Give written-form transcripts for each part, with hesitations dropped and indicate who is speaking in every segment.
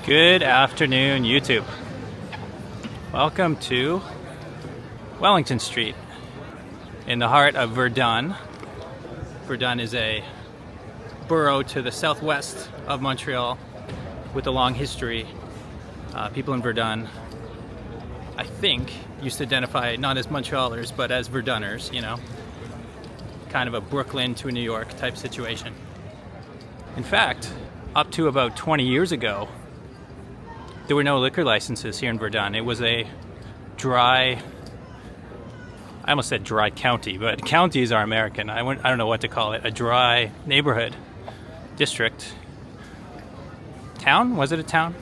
Speaker 1: Good afternoon, YouTube. Welcome to Wellington Street in the heart of Verdun. Verdun is a borough to the southwest of Montreal with a long history. People in Verdun, I think, used to identify not as Montrealers but as Verduners, you know, kind of a Brooklyn to a New York type situation. In fact, up to about 20 years ago, there were no liquor licenses here in Verdun. It was a dry, I almost said dry county, but counties are American. I don't know what to call it. A dry neighborhood, district, town? Was it a town?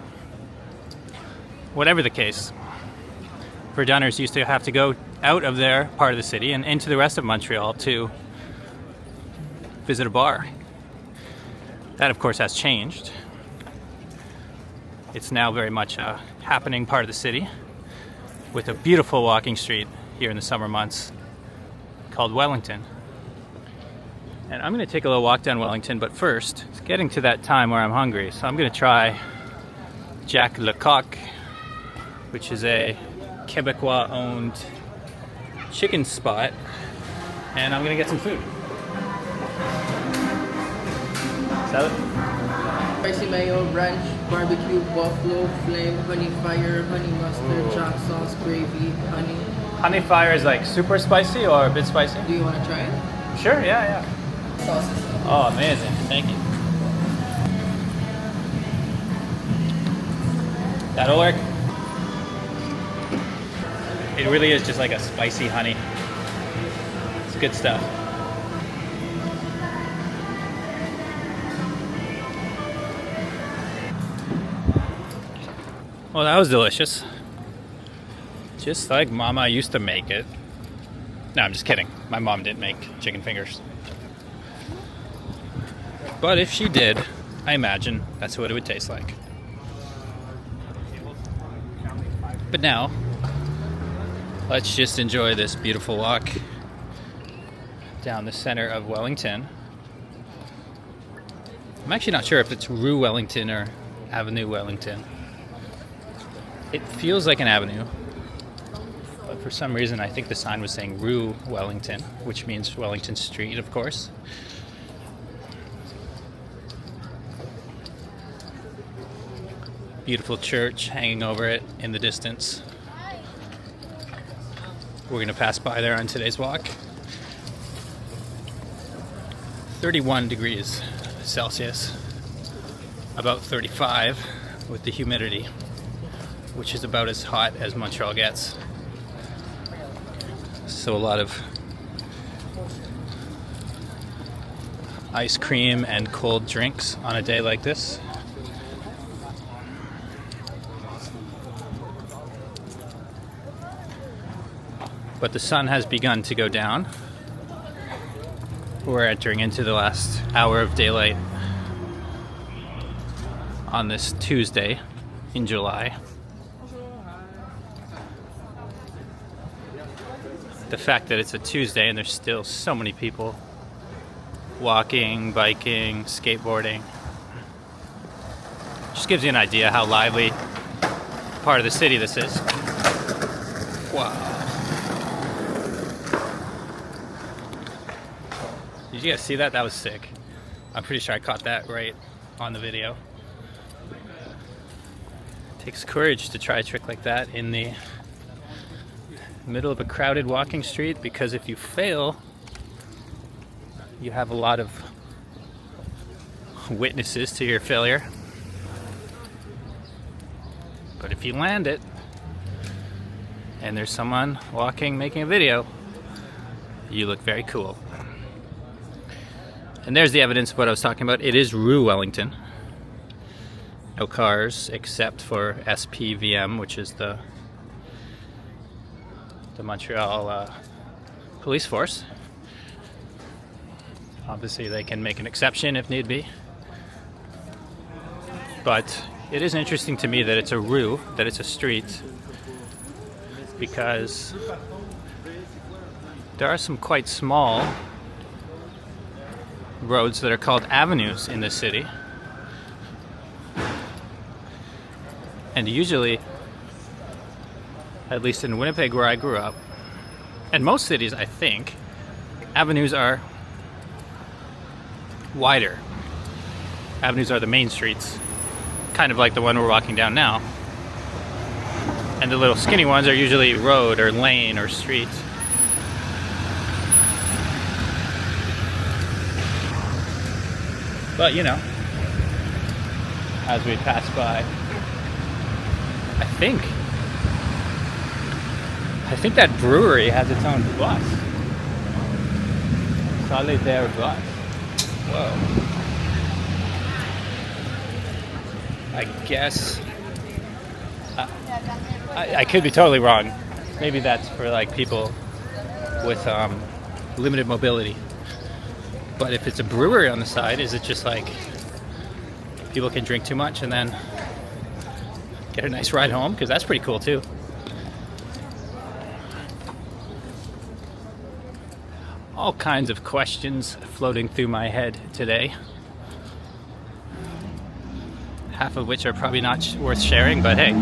Speaker 1: Whatever the case, Verduners used to have to go out of their part of the city and into the rest of Montreal to visit a bar. That, of course, has changed. It's now very much a happening part of the city with a beautiful walking street here in the summer months called Wellington. And I'm going to take a little walk down Wellington, but first, it's getting to that time where I'm hungry, so I'm going to try Jack Lecoq, which is a Quebecois-owned chicken spot, and I'm going to get some food. Salad.
Speaker 2: Spicy mayo, ranch, barbecue, buffalo, flame, honey fire, honey mustard, jack sauce, gravy, honey.
Speaker 1: Honey fire is like super spicy or a bit spicy?
Speaker 2: Do you want to try it?
Speaker 1: Sure, yeah.
Speaker 2: Sauces.
Speaker 1: Oh, amazing. Thank you. That'll work. It really is just like a spicy honey. It's good stuff. Well, that was delicious. Just like Mama used to make it. No, I'm just kidding. My mom didn't make chicken fingers. But if she did, I imagine that's what it would taste like. But now, let's just enjoy this beautiful walk down the center of Wellington. I'm actually not sure if it's Rue Wellington or Avenue Wellington. It feels like an avenue, but for some reason I think the sign was saying Rue Wellington, which means Wellington Street, of course. Beautiful church hanging over it in the distance. We're going to pass by there on today's walk. 31 degrees Celsius, about 35 with the humidity, which is about as hot as Montreal gets. So a lot of ice cream and cold drinks on a day like this. But the sun has begun to go down. We're entering into the last hour of daylight on this Tuesday in July. The fact that it's a Tuesday and there's still so many people walking, biking, skateboarding just gives you an idea how lively part of the city this is. Wow. Did you guys see that? That was sick. I'm pretty sure I caught that right on the video. It takes courage to try a trick like that in the middle of a crowded walking street, because if you fail, you have a lot of witnesses to your failure. But if you land it and there's someone walking making a video, you look very cool. And there's the evidence of what I was talking about. It is Rue Wellington. No cars except for SPVM, which is the Montreal police force. Obviously they can make an exception if need be. But it is interesting to me that it's a rue, that it's a street, because there are some quite small roads that are called avenues in this city. And usually, at least in Winnipeg where I grew up, and most cities I think, avenues are wider. Avenues are the main streets, kind of like the one we're walking down now. And the little skinny ones are usually road or lane or street. But you know, as we pass by, I think that brewery has its own bus. Solitaire bus. Whoa. I guess I could be totally wrong. Maybe that's for like people with limited mobility. But if it's a brewery on the side, is it just like people can drink too much and then get a nice ride home? Because that's pretty cool too. All kinds of questions floating through my head today. Half of which are probably not worth sharing, but hey.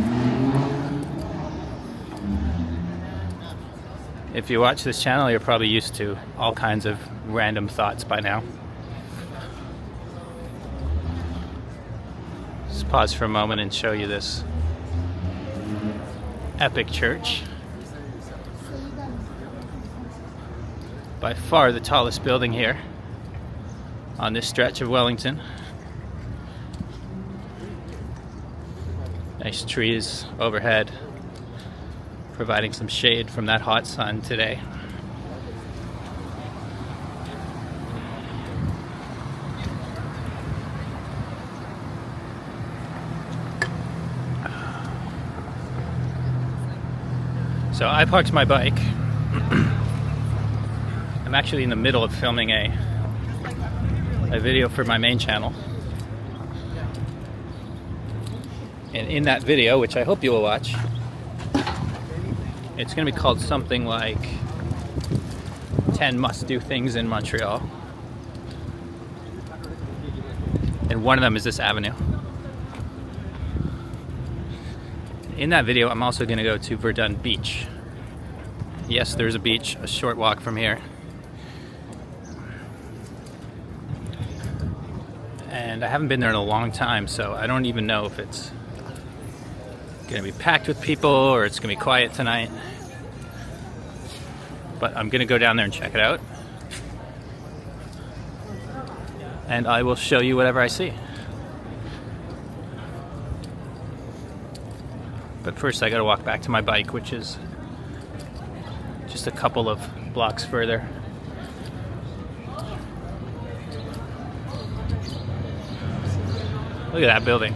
Speaker 1: If you watch this channel, you're probably used to all kinds of random thoughts by now. Just pause for a moment and show you this epic church. By far the tallest building here on this stretch of Wellington. Nice trees overhead, providing some shade from that hot sun today. So I parked my bike. I'm actually in the middle of filming a video for my main channel. And in that video, which I hope you will watch, it's going to be called something like 10 must-do things in Montreal. And one of them is this avenue. In that video, I'm also going to go to Verdun Beach. Yes, there's a beach a short walk from here. And I haven't been there in a long time, so I don't even know if it's going to be packed with people or it's going to be quiet tonight. But I'm going to go down there and check it out. And I will show you whatever I see. But first I got to walk back to my bike, which is just a couple of blocks further. Look at that building.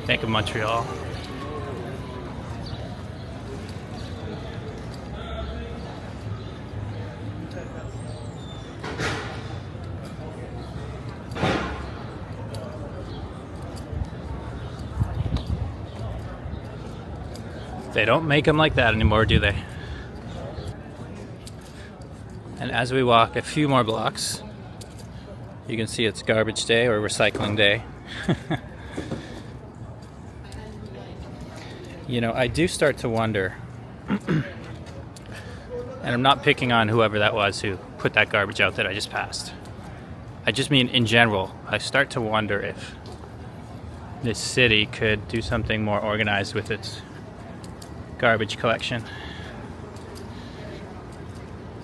Speaker 1: Think of Montreal. They don't make them like that anymore, do they? And as we walk a few more blocks, you can see it's garbage day or recycling day. You know, I do start to wonder, and I'm not picking on whoever that was who put that garbage out that I just passed. I just mean in general, I start to wonder if this city could do something more organized with its garbage collection.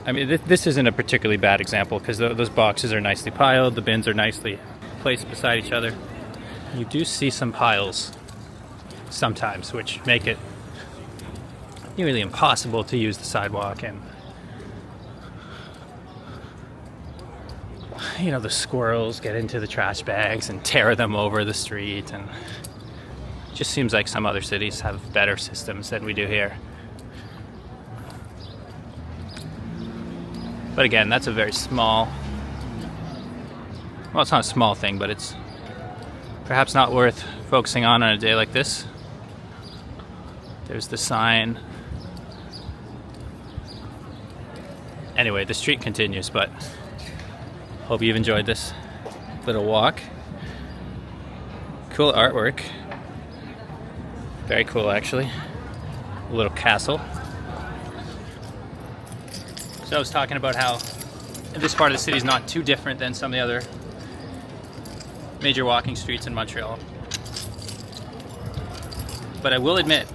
Speaker 1: I mean, this isn't a particularly bad example because those boxes are nicely piled, the bins are nicely placed beside each other. You do see some piles sometimes, which make it nearly impossible to use the sidewalk, and you know, the squirrels get into the trash bags and tear them over the street, and it just seems like some other cities have better systems than we do here. But again, that's a very small, well, it's not a small thing, but it's perhaps not worth focusing on a day like this. There's the sign. Anyway, the street continues, but hope you've enjoyed this little walk. Cool artwork. Very cool, actually. A little castle. So I was talking about how this part of the city is not too different than some of the other major walking streets in Montreal. But I will admit,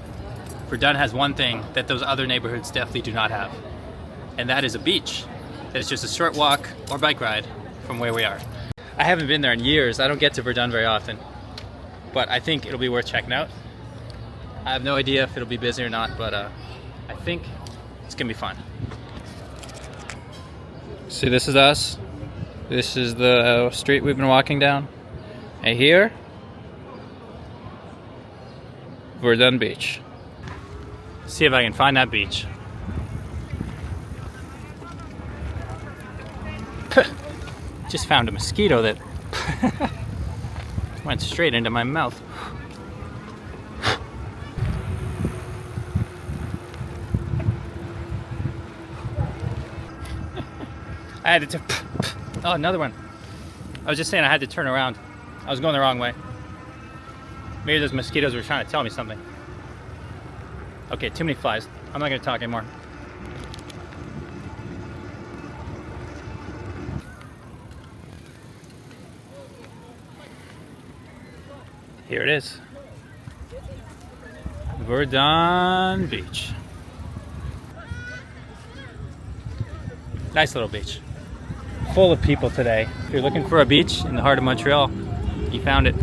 Speaker 1: Verdun has one thing that those other neighborhoods definitely do not have. And that is a beach. That is just a short walk or bike ride from where we are. I haven't been there in years. I don't get to Verdun very often. But I think it'll be worth checking out. I have no idea if it'll be busy or not, but I think it's gonna be fun. See, this is us. This is the street we've been walking down. And here, Verdun Beach. See if I can find that beach. Just found a mosquito that went straight into my mouth. I had to oh, another one. I was just saying I had to turn around. I was going the wrong way. Maybe those mosquitoes were trying to tell me something. Okay, too many flies. I'm not gonna talk anymore. Here it is. Verdun Beach. Nice little beach. Full of people today. If you're looking for a beach in the heart of Montreal, you found it.